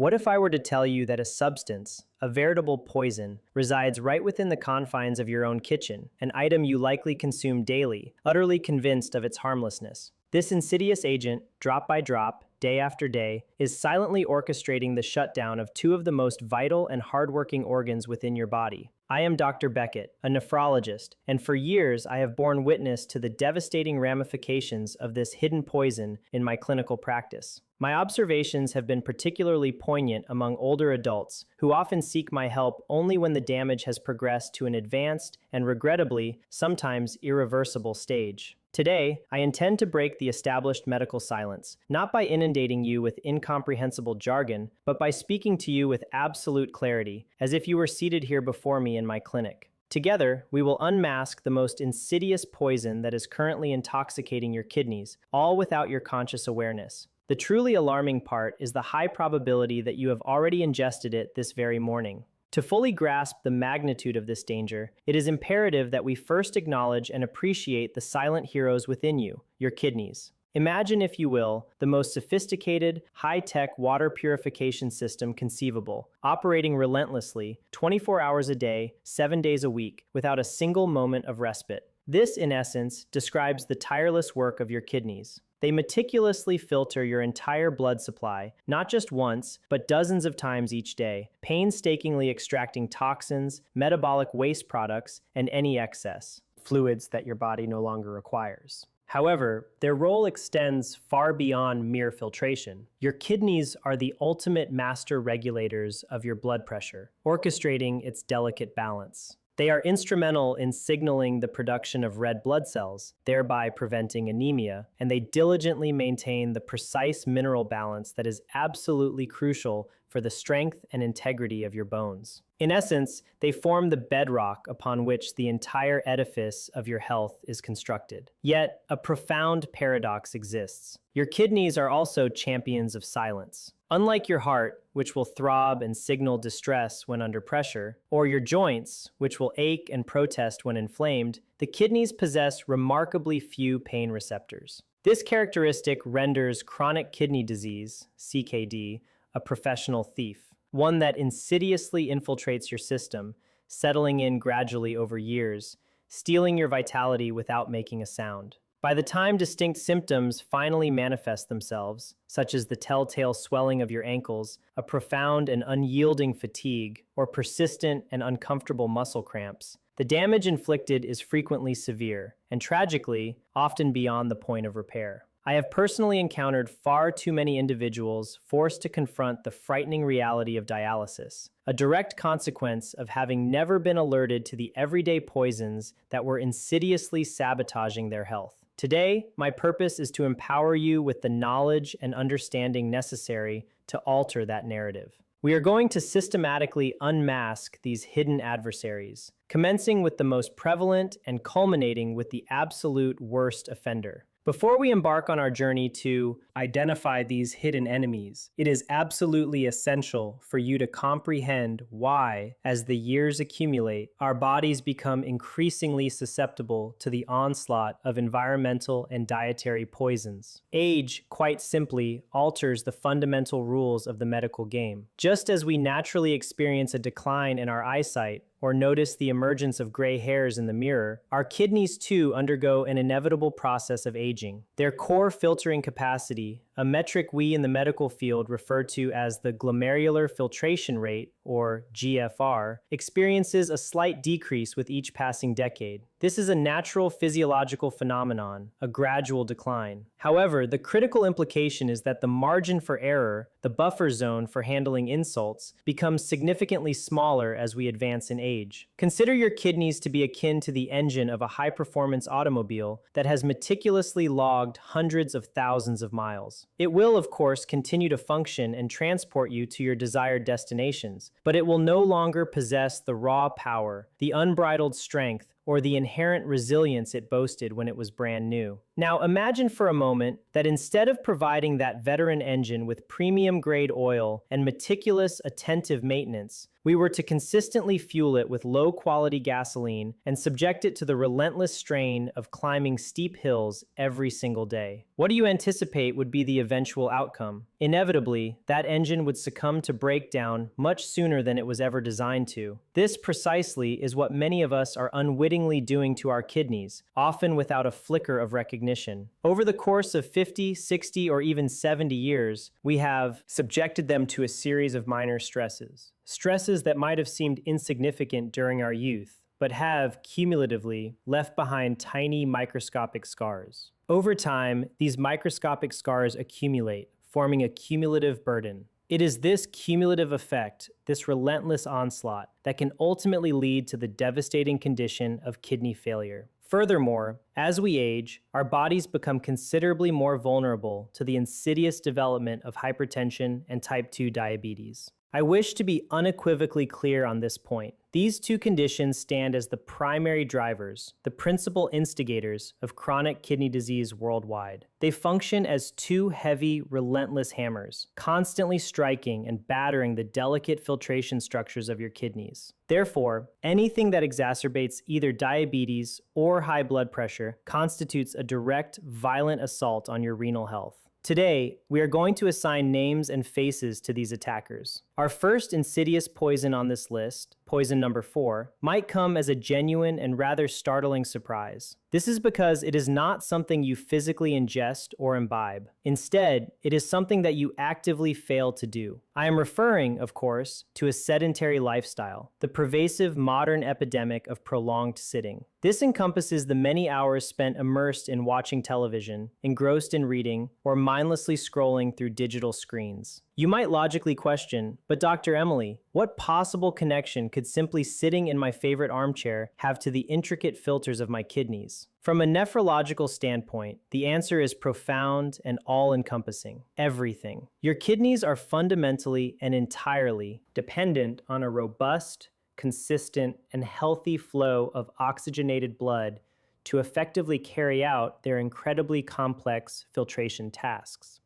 What if I were to tell you that a substance, a veritable poison, resides right within the confines of your own kitchen, an item you likely consume daily, utterly convinced of its harmlessness? This insidious agent, drop by drop, day after day, is silently orchestrating the shutdown of two of the most vital and hardworking organs within your body. I am Dr. Beckett, a nephrologist, and for years I have borne witness to the devastating ramifications of this hidden poison in my clinical practice. My observations have been particularly poignant among older adults who often seek my help only when the damage has progressed to an advanced and, regrettably, sometimes irreversible stage. Today, I intend to break the established medical silence, not by inundating you with incomprehensible jargon, but by speaking to you with absolute clarity, as if you were seated here before me in my clinic. Together, we will unmask the most insidious poison that is currently intoxicating your kidneys, all without your conscious awareness. The truly alarming part is the high probability that you have already ingested it this very morning. To fully grasp the magnitude of this danger, it is imperative that we first acknowledge and appreciate the silent heroes within you, your kidneys. Imagine, if you will, the most sophisticated, high-tech water purification system conceivable, operating relentlessly, 24 hours a day, 7 days a week, without a single moment of respite. This, in essence, describes the tireless work of your kidneys. They meticulously filter your entire blood supply, not just once, but dozens of times each day, painstakingly extracting toxins, metabolic waste products, and any excess fluids that your body no longer requires. However, their role extends far beyond mere filtration. Your kidneys are the ultimate master regulators of your blood pressure, orchestrating its delicate balance. They are instrumental in signaling the production of red blood cells, thereby preventing anemia, and they diligently maintain the precise mineral balance that is absolutely crucial for the strength and integrity of your bones. In essence, they form the bedrock upon which the entire edifice of your health is constructed. Yet, a profound paradox exists. Your kidneys are also champions of silence. Unlike your heart, which will throb and signal distress when under pressure, or your joints, which will ache and protest when inflamed, the kidneys possess remarkably few pain receptors. This characteristic renders chronic kidney disease, CKD, a professional thief, one that insidiously infiltrates your system, settling in gradually over years, stealing your vitality without making a sound. By the time distinct symptoms finally manifest themselves, such as the telltale swelling of your ankles, a profound and unyielding fatigue, or persistent and uncomfortable muscle cramps, the damage inflicted is frequently severe, and tragically, often beyond the point of repair. I have personally encountered far too many individuals forced to confront the frightening reality of dialysis, a direct consequence of having never been alerted to the everyday poisons that were insidiously sabotaging their health. Today, my purpose is to empower you with the knowledge and understanding necessary to alter that narrative. We are going to systematically unmask these hidden adversaries, commencing with the most prevalent and culminating with the absolute worst offender. Before we embark on our journey to identify these hidden enemies, it is absolutely essential for you to comprehend why, as the years accumulate, our bodies become increasingly susceptible to the onslaught of environmental and dietary poisons. Age, quite simply, alters the fundamental rules of the medical game. Just as we naturally experience a decline in our eyesight, or notice the emergence of gray hairs in the mirror, our kidneys too undergo an inevitable process of aging. Their core filtering capacity, a metric we in the medical field refer to as the glomerular filtration rate, or GFR, experiences a slight decrease with each passing decade. This is a natural physiological phenomenon, a gradual decline. However, the critical implication is that the margin for error, the buffer zone for handling insults, becomes significantly smaller as we advance in age. Consider your kidneys to be akin to the engine of a high-performance automobile that has meticulously logged hundreds of thousands of miles. It will, of course, continue to function and transport you to your desired destinations, but it will no longer possess the raw power, the unbridled strength, or the inherent resilience it boasted when it was brand new. Now imagine for a moment that instead of providing that veteran engine with premium-grade oil and meticulous, attentive maintenance, we were to consistently fuel it with low-quality gasoline and subject it to the relentless strain of climbing steep hills every single day. What do you anticipate would be the eventual outcome? Inevitably, that engine would succumb to breakdown much sooner than it was ever designed to. This precisely is what many of us are unwittingly doing to our kidneys, often without a flicker of recognition. Over the course of 50, 60, or even 70 years, we have subjected them to a series of minor stresses. Stresses that might have seemed insignificant during our youth, but have, cumulatively, left behind tiny microscopic scars. Over time, these microscopic scars accumulate, forming a cumulative burden. It is this cumulative effect, this relentless onslaught, that can ultimately lead to the devastating condition of kidney failure. Furthermore, as we age, our bodies become considerably more vulnerable to the insidious development of hypertension and type 2 diabetes. I wish to be unequivocally clear on this point. These two conditions stand as the primary drivers, the principal instigators of chronic kidney disease worldwide. They function as two heavy, relentless hammers, constantly striking and battering the delicate filtration structures of your kidneys. Therefore, anything that exacerbates either diabetes or high blood pressure constitutes a direct, violent assault on your renal health. Today, we are going to assign names and faces to these attackers. Our first insidious poison on this list, poison number 4, might come as a genuine and rather startling surprise. This is because it is not something you physically ingest or imbibe. Instead, it is something that you actively fail to do. I am referring, of course, to a sedentary lifestyle, the pervasive modern epidemic of prolonged sitting. This encompasses the many hours spent immersed in watching television, engrossed in reading, or mindlessly scrolling through digital screens. You might logically question, but Dr. Emily, what possible connection could simply sitting in my favorite armchair have to the intricate filters of my kidneys? From a nephrological standpoint, the answer is profound and all-encompassing. Everything. Your kidneys are fundamentally and entirely dependent on a robust, consistent, and healthy flow of oxygenated blood to effectively carry out their incredibly complex filtration tasks.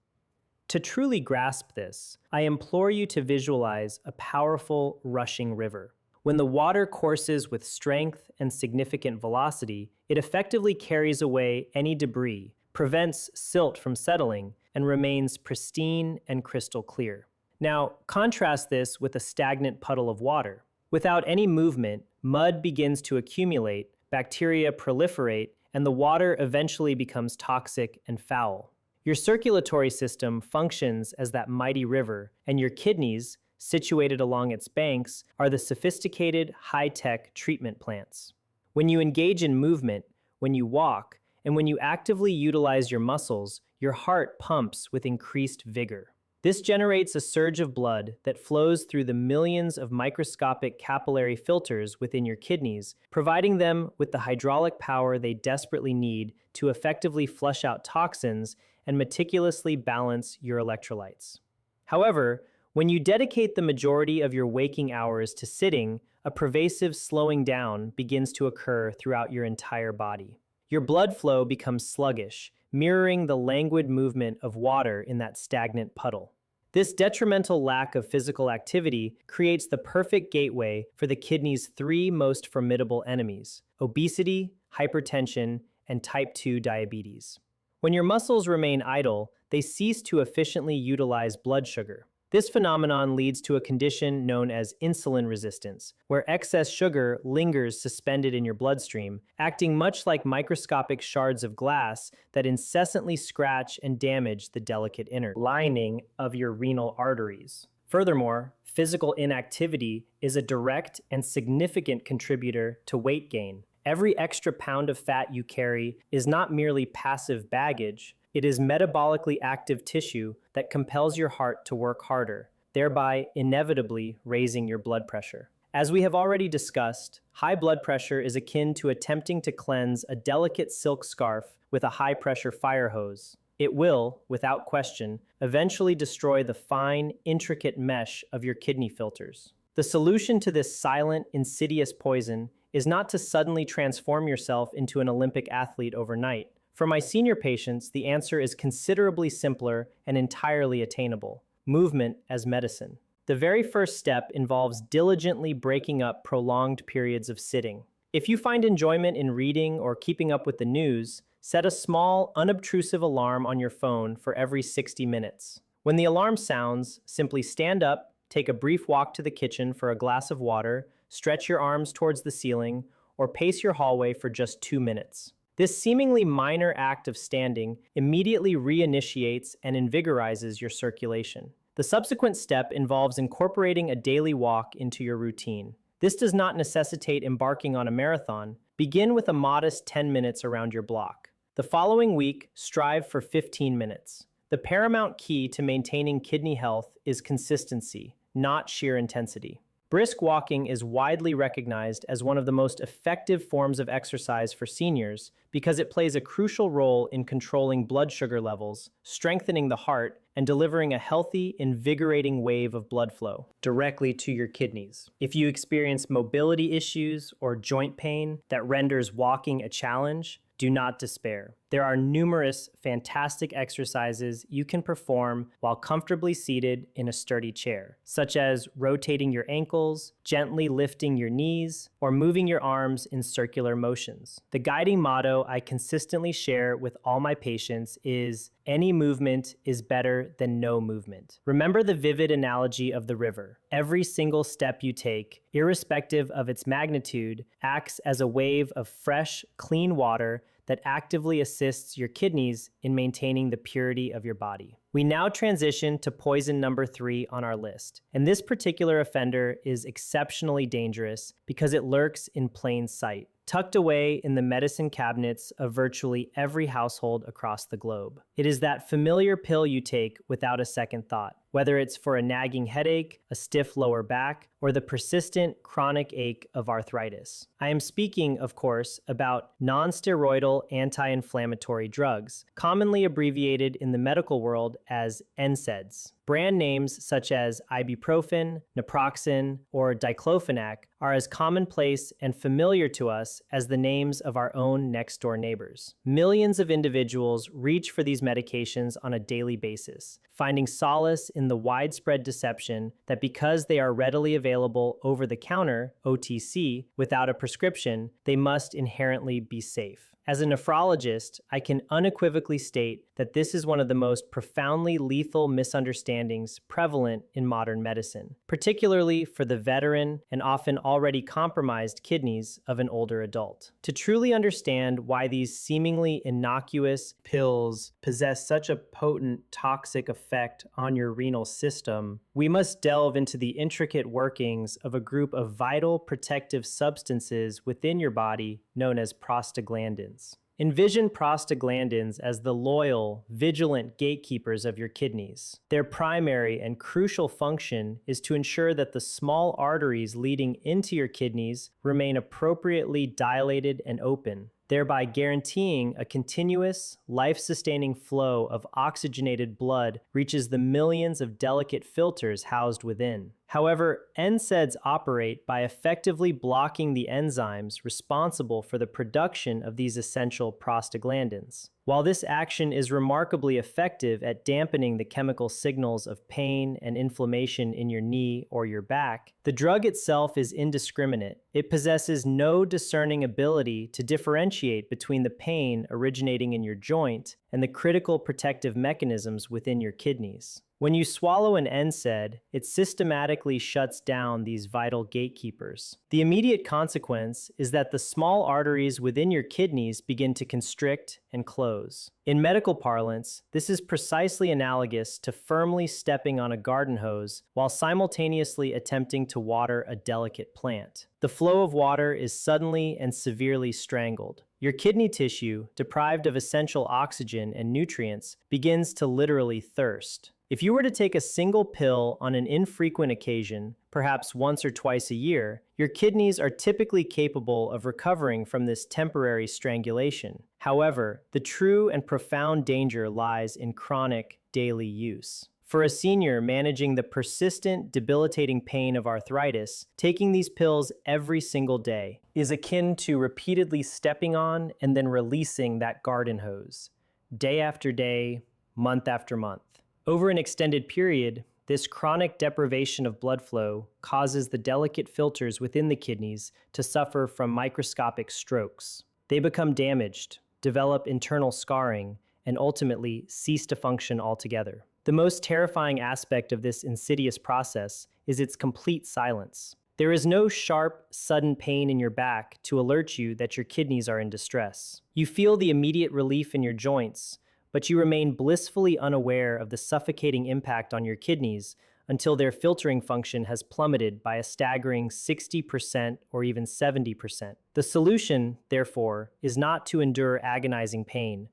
To truly grasp this, I implore you to visualize a powerful, rushing river. When the water courses with strength and significant velocity, it effectively carries away any debris, prevents silt from settling, and remains pristine and crystal clear. Now, contrast this with a stagnant puddle of water. Without any movement, mud begins to accumulate, bacteria proliferate, and the water eventually becomes toxic and foul. Your circulatory system functions as that mighty river, and your kidneys, situated along its banks, are the sophisticated, high-tech treatment plants. When you engage in movement, when you walk, and when you actively utilize your muscles, your heart pumps with increased vigor. This generates a surge of blood that flows through the millions of microscopic capillary filters within your kidneys, providing them with the hydraulic power they desperately need to effectively flush out toxins and meticulously balance your electrolytes. However, when you dedicate the majority of your waking hours to sitting, a pervasive slowing down begins to occur throughout your entire body. Your blood flow becomes sluggish, mirroring the languid movement of water in that stagnant puddle. This detrimental lack of physical activity creates the perfect gateway for the kidney's 3 most formidable enemies: obesity, hypertension, and type 2 diabetes. When your muscles remain idle, they cease to efficiently utilize blood sugar. This phenomenon leads to a condition known as insulin resistance, where excess sugar lingers suspended in your bloodstream, acting much like microscopic shards of glass that incessantly scratch and damage the delicate inner lining of your renal arteries. Furthermore, physical inactivity is a direct and significant contributor to weight gain. Every extra pound of fat you carry is not merely passive baggage. It is metabolically active tissue that compels your heart to work harder, thereby inevitably raising your blood pressure. As we have already discussed, high blood pressure is akin to attempting to cleanse a delicate silk scarf with a high-pressure fire hose. It will, without question, eventually destroy the fine, intricate mesh of your kidney filters. The solution to this silent, insidious poison is not to suddenly transform yourself into an Olympic athlete overnight. For my senior patients, the answer is considerably simpler and entirely attainable: movement as medicine. The very first step involves diligently breaking up prolonged periods of sitting. If you find enjoyment in reading or keeping up with the news, set a small, unobtrusive alarm on your phone for every 60 minutes. When the alarm sounds, simply stand up, take a brief walk to the kitchen for a glass of water, stretch your arms towards the ceiling, or pace your hallway for just 2 minutes. This seemingly minor act of standing immediately reinitiates and invigorizes your circulation. The subsequent step involves incorporating a daily walk into your routine. This does not necessitate embarking on a marathon. Begin with a modest 10 minutes around your block. The following week, strive for 15 minutes. The paramount key to maintaining kidney health is consistency, not sheer intensity. Brisk walking is widely recognized as one of the most effective forms of exercise for seniors because it plays a crucial role in controlling blood sugar levels, strengthening the heart, and delivering a healthy, invigorating wave of blood flow directly to your kidneys. If you experience mobility issues or joint pain that renders walking a challenge, do not despair. There are numerous fantastic exercises you can perform while comfortably seated in a sturdy chair, such as rotating your ankles, gently lifting your knees, or moving your arms in circular motions. The guiding motto I consistently share with all my patients is, "Any movement is better than no movement." Remember the vivid analogy of the river. Every single step you take, irrespective of its magnitude, acts as a wave of fresh, clean water that actively assists your kidneys in maintaining the purity of your body. We now transition to poison number 3 on our list, and this particular offender is exceptionally dangerous because it lurks in plain sight, tucked away in the medicine cabinets of virtually every household across the globe. It is that familiar pill you take without a second thought, whether it's for a nagging headache, a stiff lower back, or the persistent chronic ache of arthritis. I am speaking, of course, about non-steroidal anti-inflammatory drugs, commonly abbreviated in the medical world as NSAIDs. Brand names such as ibuprofen, naproxen, or diclofenac are as commonplace and familiar to us as the names of our own next-door neighbors. Millions of individuals reach for these medications on a daily basis, finding solace in the widespread deception that because they are readily available over the counter, OTC, without a prescription, they must inherently be safe. As a nephrologist, I can unequivocally state that this is one of the most profoundly lethal misunderstandings prevalent in modern medicine, particularly for the veteran and often already compromised kidneys of an older adult. To truly understand why these seemingly innocuous pills possess such a potent toxic effect on your renal system, we must delve into the intricate workings of a group of vital protective substances within your body known as prostaglandins. Envision prostaglandins as the loyal, vigilant gatekeepers of your kidneys. Their primary and crucial function is to ensure that the small arteries leading into your kidneys remain appropriately dilated and open, thereby guaranteeing a continuous, life-sustaining flow of oxygenated blood reaches the millions of delicate filters housed within. However, NSAIDs operate by effectively blocking the enzymes responsible for the production of these essential prostaglandins. While this action is remarkably effective at dampening the chemical signals of pain and inflammation in your knee or your back, the drug itself is indiscriminate. It possesses no discerning ability to differentiate between the pain originating in your joint and the critical protective mechanisms within your kidneys. When you swallow an NSAID, it systematically shuts down these vital gatekeepers. The immediate consequence is that the small arteries within your kidneys begin to constrict and close. In medical parlance, this is precisely analogous to firmly stepping on a garden hose while simultaneously attempting to water a delicate plant. The flow of water is suddenly and severely strangled. Your kidney tissue, deprived of essential oxygen and nutrients, begins to literally thirst. If you were to take a single pill on an infrequent occasion, perhaps once or twice a year, your kidneys are typically capable of recovering from this temporary strangulation. However, the true and profound danger lies in chronic, daily use. For a senior managing the persistent, debilitating pain of arthritis, taking these pills every single day is akin to repeatedly stepping on and then releasing that garden hose, day after day, month after month. Over an extended period, This chronic deprivation of blood flow causes the delicate filters within the kidneys to suffer from microscopic strokes. They become damaged, develop internal scarring, and ultimately cease to function altogether. The most terrifying aspect of this insidious process is its complete silence. There is no sharp, sudden pain in your back to alert you that your kidneys are in distress. You feel the immediate relief in your joints, but you remain blissfully unaware of the suffocating impact on your kidneys until their filtering function has plummeted by a staggering 60% or even 70%. The solution, therefore, is not to endure agonizing pain,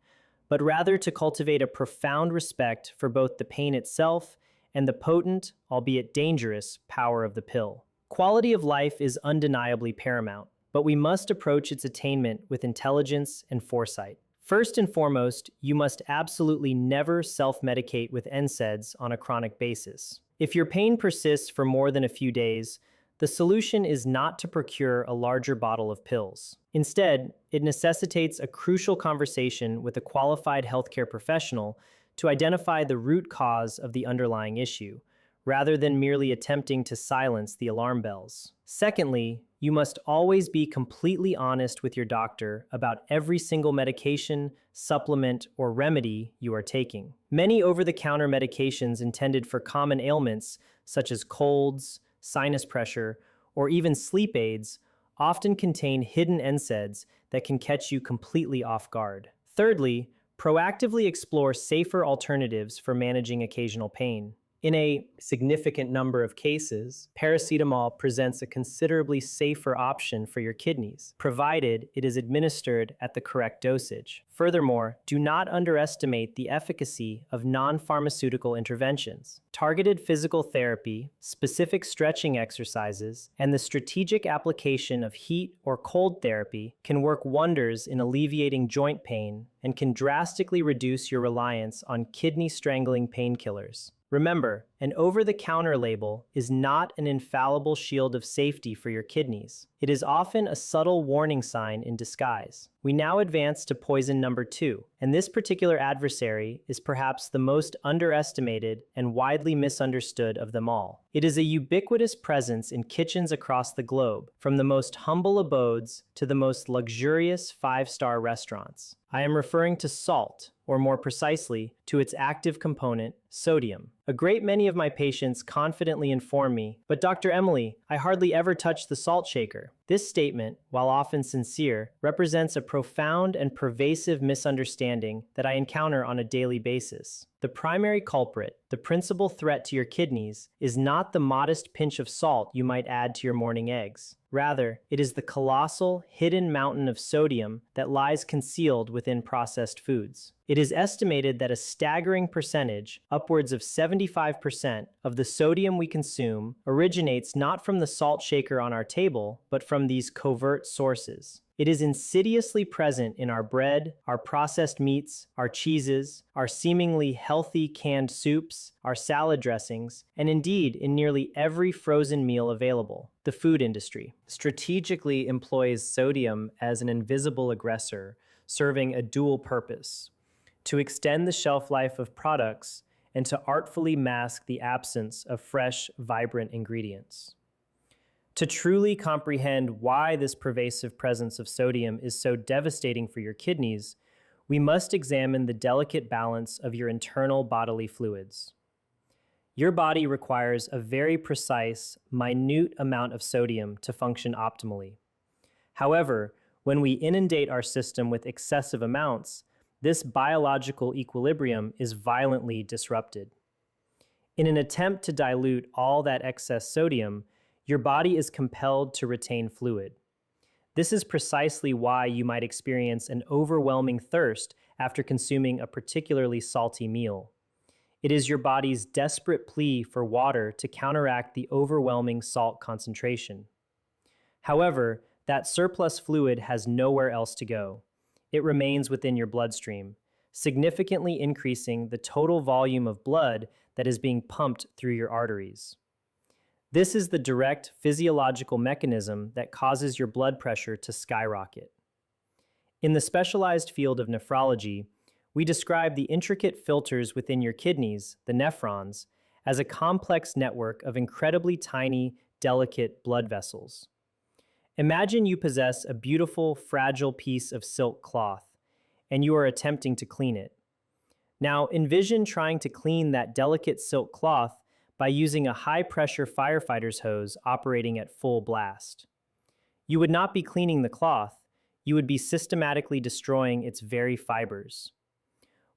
but rather to cultivate a profound respect for both the pain itself and the potent, albeit dangerous, power of the pill. Quality of life is undeniably paramount, but we must approach its attainment with intelligence and foresight. First and foremost, you must absolutely never self-medicate with NSAIDs on a chronic basis. If your pain persists for more than a few days, the solution is not to procure a larger bottle of pills. Instead, it necessitates a crucial conversation with a qualified healthcare professional to identify the root cause of the underlying issue, rather than merely attempting to silence the alarm bells. Secondly, you must always be completely honest with your doctor about every single medication, supplement, or remedy you are taking. Many over-the-counter medications intended for common ailments, such as colds, sinus pressure, or even sleep aids, often contain hidden NSAIDs that can catch you completely off guard. Thirdly, proactively explore safer alternatives for managing occasional pain. In a significant number of cases, paracetamol presents a considerably safer option for your kidneys, provided it is administered at the correct dosage. Furthermore, do not underestimate the efficacy of non-pharmaceutical interventions. Targeted physical therapy, specific stretching exercises, and the strategic application of heat or cold therapy can work wonders in alleviating joint pain and can drastically reduce your reliance on kidney-strangling painkillers. Remember, an over-the-counter label is not an infallible shield of safety for your kidneys. It is often a subtle warning sign in disguise. We now advance to poison number 2, and this particular adversary is perhaps the most underestimated and widely misunderstood of them all. It is a ubiquitous presence in kitchens across the globe, from the most humble abodes to the most luxurious 5-star restaurants. I am referring to salt, or more precisely, to its active component, sodium. A great many of my patients confidently inform me, "But Dr. Emily, I hardly ever touch the salt shaker." This statement, while often sincere, represents a profound and pervasive misunderstanding that I encounter on a daily basis. The primary culprit, the principal threat to your kidneys, is not the modest pinch of salt you might add to your morning eggs. Rather, it is the colossal, hidden mountain of sodium that lies concealed within processed foods. It is estimated that a staggering percentage, upwards of 75%, of the sodium we consume originates not from the salt shaker on our table, but from these covert sources. It is insidiously present in our bread, our processed meats, our cheeses, our seemingly healthy canned soups, our salad dressings, and indeed in nearly every frozen meal available. The food industry strategically employs sodium as an invisible aggressor, serving a dual purpose: to extend the shelf life of products and to artfully mask the absence of fresh, vibrant ingredients. To truly comprehend why this pervasive presence of sodium is so devastating for your kidneys, we must examine the delicate balance of your internal bodily fluids. Your body requires a very precise, minute amount of sodium to function optimally. However, when we inundate our system with excessive amounts, this biological equilibrium is violently disrupted. In an attempt to dilute all that excess sodium, your body is compelled to retain fluid. This is precisely why you might experience an overwhelming thirst after consuming a particularly salty meal. It is your body's desperate plea for water to counteract the overwhelming salt concentration. However, that surplus fluid has nowhere else to go. It remains within your bloodstream, significantly increasing the total volume of blood that is being pumped through your arteries. This is the direct physiological mechanism that causes your blood pressure to skyrocket. In the specialized field of nephrology, we describe the intricate filters within your kidneys, the nephrons, as a complex network of incredibly tiny, delicate blood vessels. Imagine you possess a beautiful, fragile piece of silk cloth, and you are attempting to clean it. Now, envision trying to clean that delicate silk cloth by using a high-pressure firefighter's hose operating at full blast. You would not be cleaning the cloth, you would be systematically destroying its very fibers.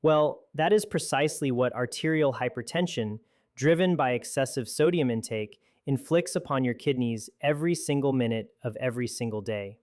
Well, that is precisely what arterial hypertension, driven by excessive sodium intake, inflicts upon your kidneys every single minute of every single day.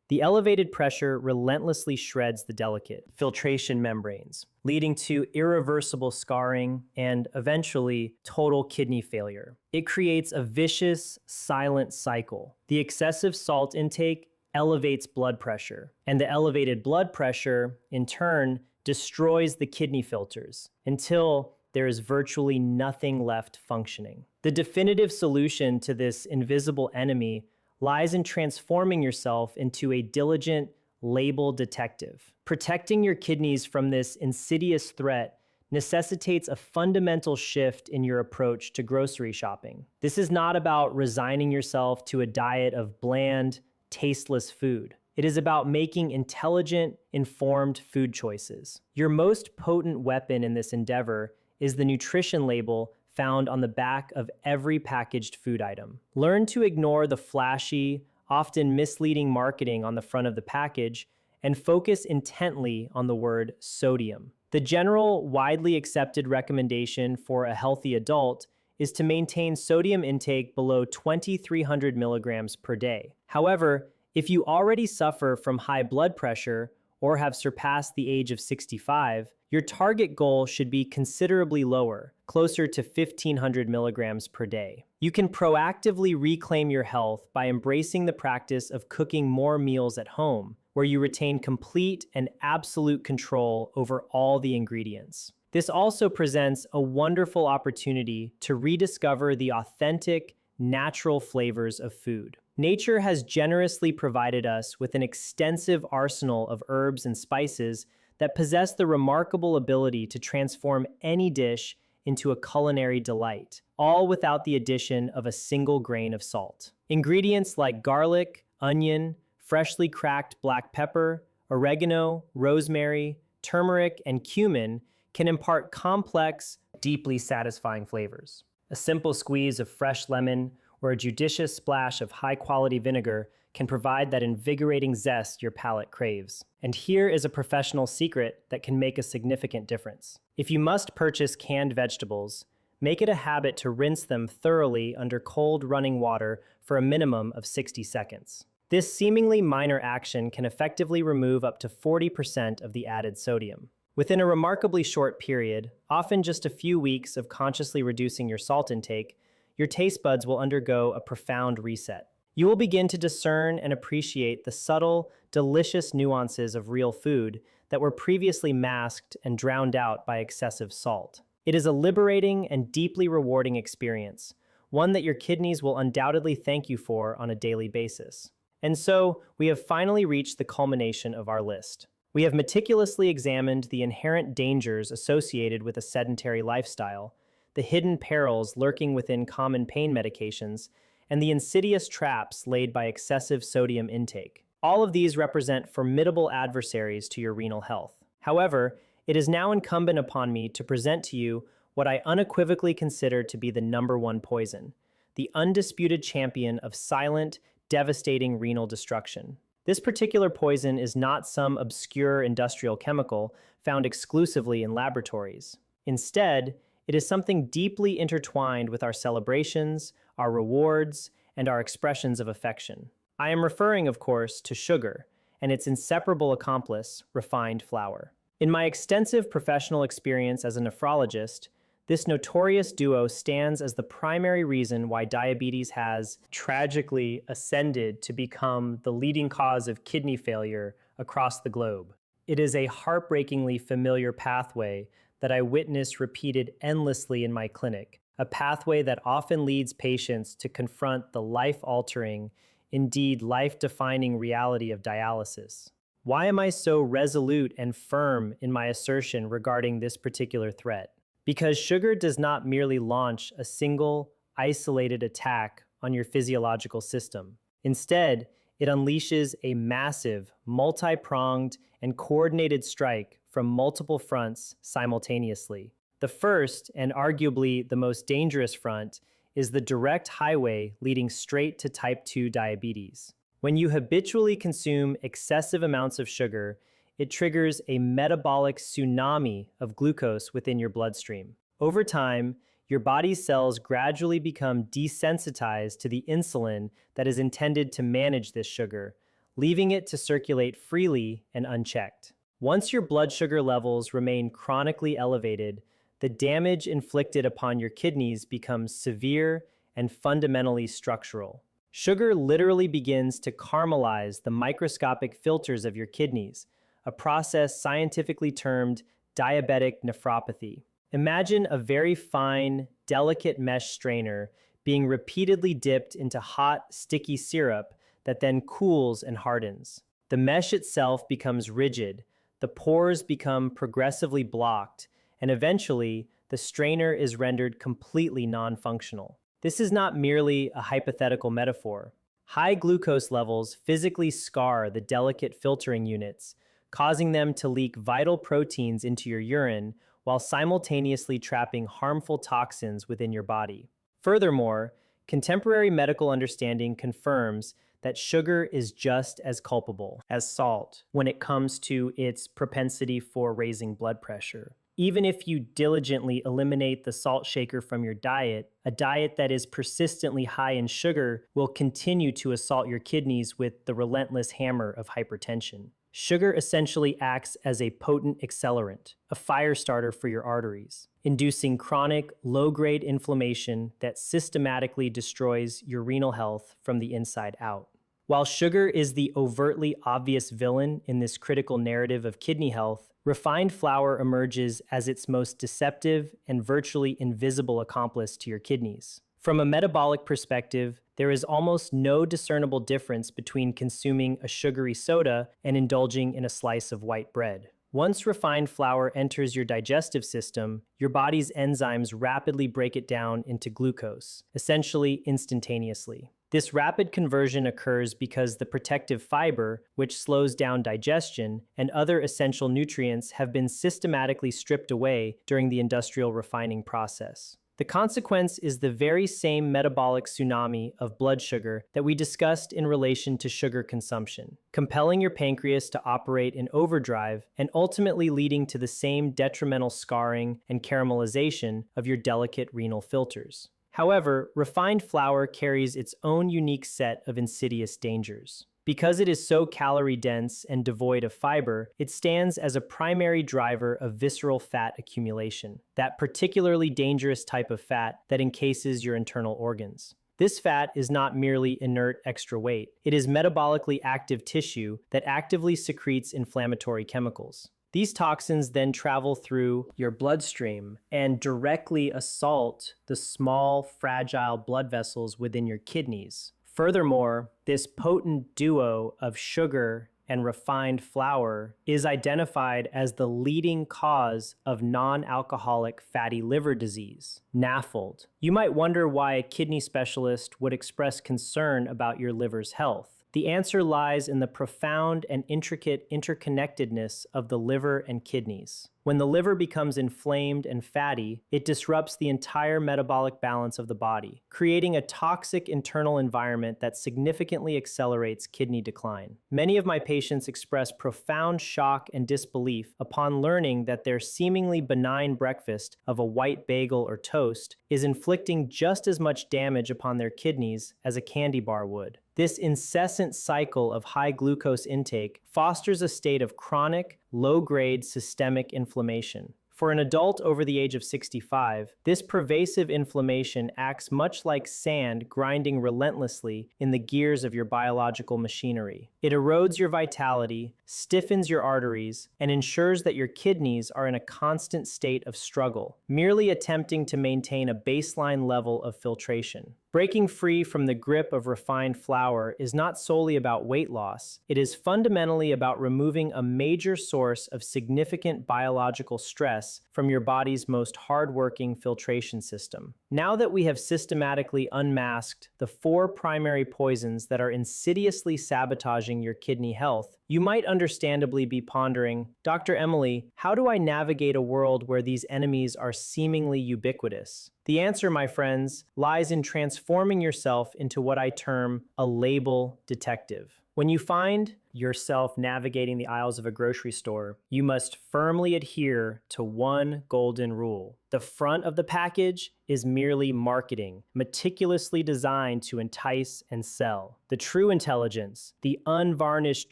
The elevated pressure relentlessly shreds the delicate filtration membranes, leading to irreversible scarring and, eventually, total kidney failure. It creates a vicious, silent cycle. The excessive salt intake elevates blood pressure, and the elevated blood pressure, in turn, destroys the kidney filters until there is virtually nothing left functioning. The definitive solution to this invisible enemy lies in transforming yourself into a diligent label detective. Protecting your kidneys from this insidious threat necessitates a fundamental shift in your approach to grocery shopping. This is not about resigning yourself to a diet of bland, tasteless food. It is about making intelligent, informed food choices. Your most potent weapon in this endeavor is the nutrition label found on the back of every packaged food item. Learn to ignore the flashy, often misleading marketing on the front of the package and focus intently on the word sodium. The general, widely accepted recommendation for a healthy adult is to maintain sodium intake below 2,300 milligrams per day. However, if you already suffer from high blood pressure or have surpassed the age of 65, your target goal should be considerably lower, closer to 1,500 milligrams per day. You can proactively reclaim your health by embracing the practice of cooking more meals at home, where you retain complete and absolute control over all the ingredients. This also presents a wonderful opportunity to rediscover the authentic, natural flavors of food. Nature has generously provided us with an extensive arsenal of herbs and spices that possess the remarkable ability to transform any dish into a culinary delight, all without the addition of a single grain of salt. Ingredients like garlic, onion, freshly cracked black pepper, oregano, rosemary, turmeric, and cumin can impart complex, deeply satisfying flavors. A simple squeeze of fresh lemon or a judicious splash of high-quality vinegar can provide that invigorating zest your palate craves. And here is a professional secret that can make a significant difference. If you must purchase canned vegetables, make it a habit to rinse them thoroughly under cold running water for a minimum of 60 seconds. This seemingly minor action can effectively remove up to 40% of the added sodium. Within a remarkably short period, often just a few weeks of consciously reducing your salt intake, your taste buds will undergo a profound reset. You will begin to discern and appreciate the subtle, delicious nuances of real food that were previously masked and drowned out by excessive salt. It is a liberating and deeply rewarding experience, one that your kidneys will undoubtedly thank you for on a daily basis. And so, we have finally reached the culmination of our list. We have meticulously examined the inherent dangers associated with a sedentary lifestyle, the hidden perils lurking within common pain medications, and the insidious traps laid by excessive sodium intake. All of these represent formidable adversaries to your renal health. However, it is now incumbent upon me to present to you what I unequivocally consider to be the number one poison, the undisputed champion of silent, devastating renal destruction. This particular poison is not some obscure industrial chemical found exclusively in laboratories. Instead, it is something deeply intertwined with our celebrations, our rewards, and our expressions of affection. I am referring, of course, to sugar and its inseparable accomplice, refined flour. In my extensive professional experience as a nephrologist, this notorious duo stands as the primary reason why diabetes has tragically ascended to become the leading cause of kidney failure across the globe. It is a heartbreakingly familiar pathway that I witness repeated endlessly in my clinic, a pathway that often leads patients to confront the life-altering, indeed life-defining reality of dialysis. Why am I so resolute and firm in my assertion regarding this particular threat? Because sugar does not merely launch a single, isolated attack on your physiological system. Instead, it unleashes a massive, multi-pronged, and coordinated strike from multiple fronts simultaneously. The first, and arguably the most dangerous front, is the direct highway leading straight to type 2 diabetes. When you habitually consume excessive amounts of sugar, it triggers a metabolic tsunami of glucose within your bloodstream. Over time, your body's cells gradually become desensitized to the insulin that is intended to manage this sugar, leaving it to circulate freely and unchecked. Once your blood sugar levels remain chronically elevated, the damage inflicted upon your kidneys becomes severe and fundamentally structural. Sugar literally begins to caramelize the microscopic filters of your kidneys, a process scientifically termed diabetic nephropathy. Imagine a very fine, delicate mesh strainer being repeatedly dipped into hot, sticky syrup that then cools and hardens. The mesh itself becomes rigid, the pores become progressively blocked, and eventually, the strainer is rendered completely non-functional. This is not merely a hypothetical metaphor. High glucose levels physically scar the delicate filtering units, causing them to leak vital proteins into your urine while simultaneously trapping harmful toxins within your body. Furthermore, contemporary medical understanding confirms that sugar is just as culpable as salt when it comes to its propensity for raising blood pressure. Even if you diligently eliminate the salt shaker from your diet, a diet that is persistently high in sugar will continue to assault your kidneys with the relentless hammer of hypertension. Sugar essentially acts as a potent accelerant, a fire starter for your arteries, inducing chronic, low-grade inflammation that systematically destroys your renal health from the inside out. While sugar is the overtly obvious villain in this critical narrative of kidney health, refined flour emerges as its most deceptive and virtually invisible accomplice to your kidneys. From a metabolic perspective, there is almost no discernible difference between consuming a sugary soda and indulging in a slice of white bread. Once refined flour enters your digestive system, your body's enzymes rapidly break it down into glucose, essentially instantaneously. This rapid conversion occurs because the protective fiber, which slows down digestion, and other essential nutrients have been systematically stripped away during the industrial refining process. The consequence is the very same metabolic tsunami of blood sugar that we discussed in relation to sugar consumption, compelling your pancreas to operate in overdrive and ultimately leading to the same detrimental scarring and caramelization of your delicate renal filters. However, refined flour carries its own unique set of insidious dangers. Because it is so calorie-dense and devoid of fiber, it stands as a primary driver of visceral fat accumulation, that particularly dangerous type of fat that encases your internal organs. This fat is not merely inert extra weight. It is metabolically active tissue that actively secretes inflammatory chemicals. These toxins then travel through your bloodstream and directly assault the small, fragile blood vessels within your kidneys. Furthermore, this potent duo of sugar and refined flour is identified as the leading cause of non-alcoholic fatty liver disease, NAFLD. You might wonder why a kidney specialist would express concern about your liver's health. The answer lies in the profound and intricate interconnectedness of the liver and kidneys. When the liver becomes inflamed and fatty, it disrupts the entire metabolic balance of the body, creating a toxic internal environment that significantly accelerates kidney decline. Many of my patients express profound shock and disbelief upon learning that their seemingly benign breakfast of a white bagel or toast is inflicting just as much damage upon their kidneys as a candy bar would. This incessant cycle of high glucose intake fosters a state of chronic, low-grade systemic inflammation. For an adult over the age of 65, this pervasive inflammation acts much like sand grinding relentlessly in the gears of your biological machinery. It erodes your vitality, stiffens your arteries, and ensures that your kidneys are in a constant state of struggle, merely attempting to maintain a baseline level of filtration. Breaking free from the grip of refined flour is not solely about weight loss, it is fundamentally about removing a major source of significant biological stress from your body's most hardworking filtration system. Now that we have systematically unmasked the four primary poisons that are insidiously sabotaging your kidney health, you might understandably be pondering, Dr. Emily, how do I navigate a world where these enemies are seemingly ubiquitous? The answer, my friends, lies in transforming yourself into what I term a label detective. When you find yourself navigating the aisles of a grocery store, you must firmly adhere to one golden rule. The front of the package is merely marketing, meticulously designed to entice and sell. The true intelligence, the unvarnished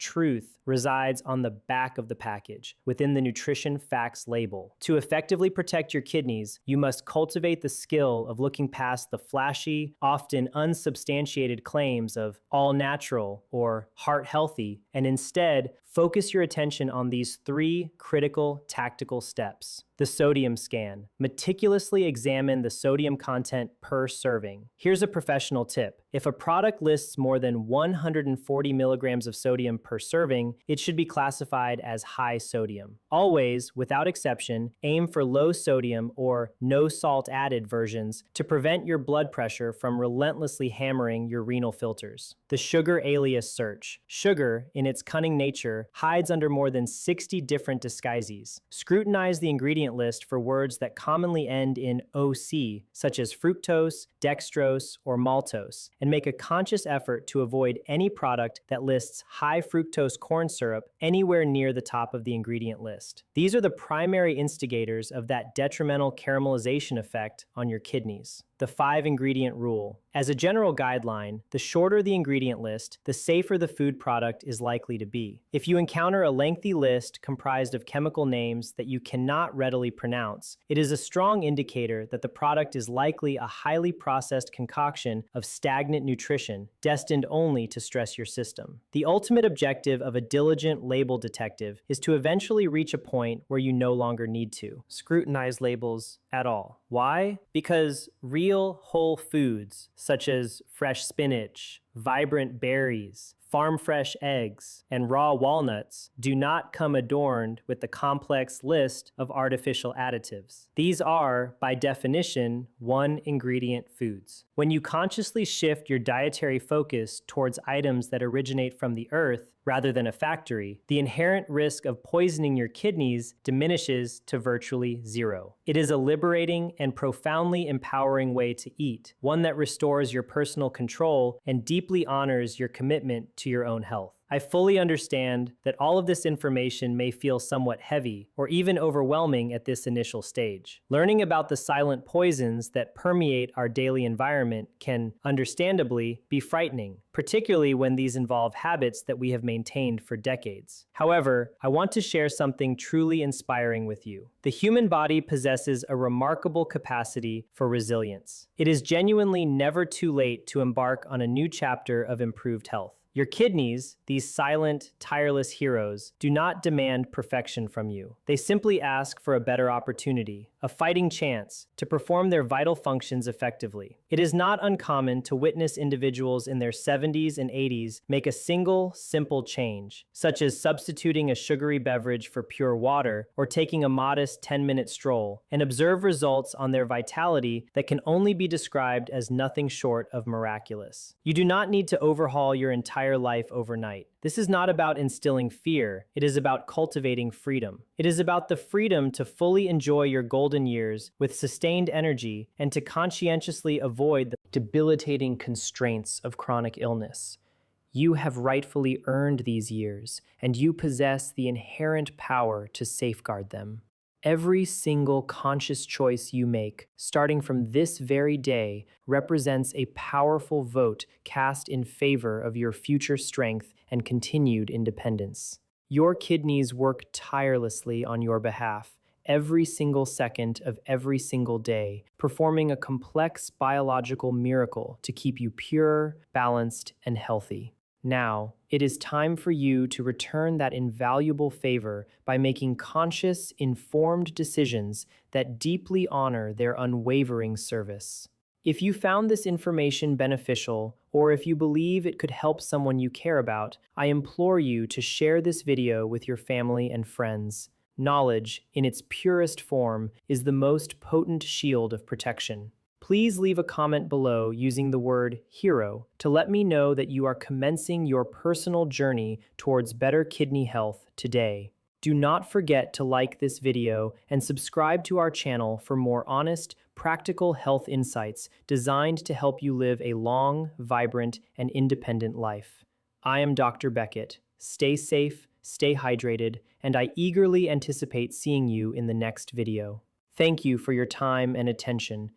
truth, resides on the back of the package, within the nutrition facts label. To effectively protect your kidneys, you must cultivate the skill of looking past the flashy, often unsubstantiated claims of all natural or heart healthy, and instead focus your attention on these three critical tactical steps. The sodium scan. Meticulously examine the sodium content per serving. Here's a professional tip. If a product lists more than 140 milligrams of sodium per serving, it should be classified as high sodium. Always, without exception, aim for low sodium or no salt added versions to prevent your blood pressure from relentlessly hammering your renal filters. The sugar alias search. Sugar, in its cunning nature, hides under more than 60 different disguises. Scrutinize the ingredient list for words that commonly end in OC, such as fructose, dextrose, or maltose, and make a conscious effort to avoid any product that lists high fructose corn syrup anywhere near the top of the ingredient list. These are the primary instigators of that detrimental caramelization effect on your kidneys. The 5-ingredient rule. As a general guideline, the shorter the ingredient list, the safer the food product is likely to be. If you encounter a lengthy list comprised of chemical names that you cannot readily pronounce, it is a strong indicator that the product is likely a highly processed concoction of stagnant nutrition destined only to stress your system. The ultimate objective of a diligent label detective is to eventually reach a point where you no longer need to scrutinize labels at all. Why? Because real whole foods, such as fresh spinach, vibrant berries, farm-fresh eggs, and raw walnuts, do not come adorned with the complex list of artificial additives. These are, by definition, one-ingredient foods. When you consciously shift your dietary focus towards items that originate from the earth rather than a factory, the inherent risk of poisoning your kidneys diminishes to virtually zero. It is a liberating and profoundly empowering way to eat, one that restores your personal control and deeply honors your commitment to your own health. I fully understand that all of this information may feel somewhat heavy or even overwhelming at this initial stage. Learning about the silent poisons that permeate our daily environment can, understandably, be frightening, particularly when these involve habits that we have maintained for decades. However, I want to share something truly inspiring with you. The human body possesses a remarkable capacity for resilience. It is genuinely never too late to embark on a new chapter of improved health. Your kidneys, these silent, tireless heroes, do not demand perfection from you. They simply ask for a better opportunity, a fighting chance, to perform their vital functions effectively. It is not uncommon to witness individuals in their 70s and 80s make a single, simple change, such as substituting a sugary beverage for pure water or taking a modest 10-minute stroll, and observe results on their vitality that can only be described as nothing short of miraculous. You do not need to overhaul your entire life overnight. This is not about instilling fear. It is about cultivating freedom. It is about the freedom to fully enjoy your golden years with sustained energy and to conscientiously avoid the debilitating constraints of chronic illness. You have rightfully earned these years, and you possess the inherent power to safeguard them. Every single conscious choice you make, starting from this very day, represents a powerful vote cast in favor of your future strength and continued independence. Your kidneys work tirelessly on your behalf, every single second of every single day, performing a complex biological miracle to keep you pure, balanced, and healthy. Now, it is time for you to return that invaluable favor by making conscious, informed decisions that deeply honor their unwavering service. If you found this information beneficial, or if you believe it could help someone you care about, I implore you to share this video with your family and friends. Knowledge, in its purest form, is the most potent shield of protection. Please leave a comment below using the word hero to let me know that you are commencing your personal journey towards better kidney health today. Do not forget to like this video and subscribe to our channel for more honest, practical health insights designed to help you live a long, vibrant, and independent life. I am Dr. Beckett. Stay safe, stay hydrated, and I eagerly anticipate seeing you in the next video. Thank you for your time and attention.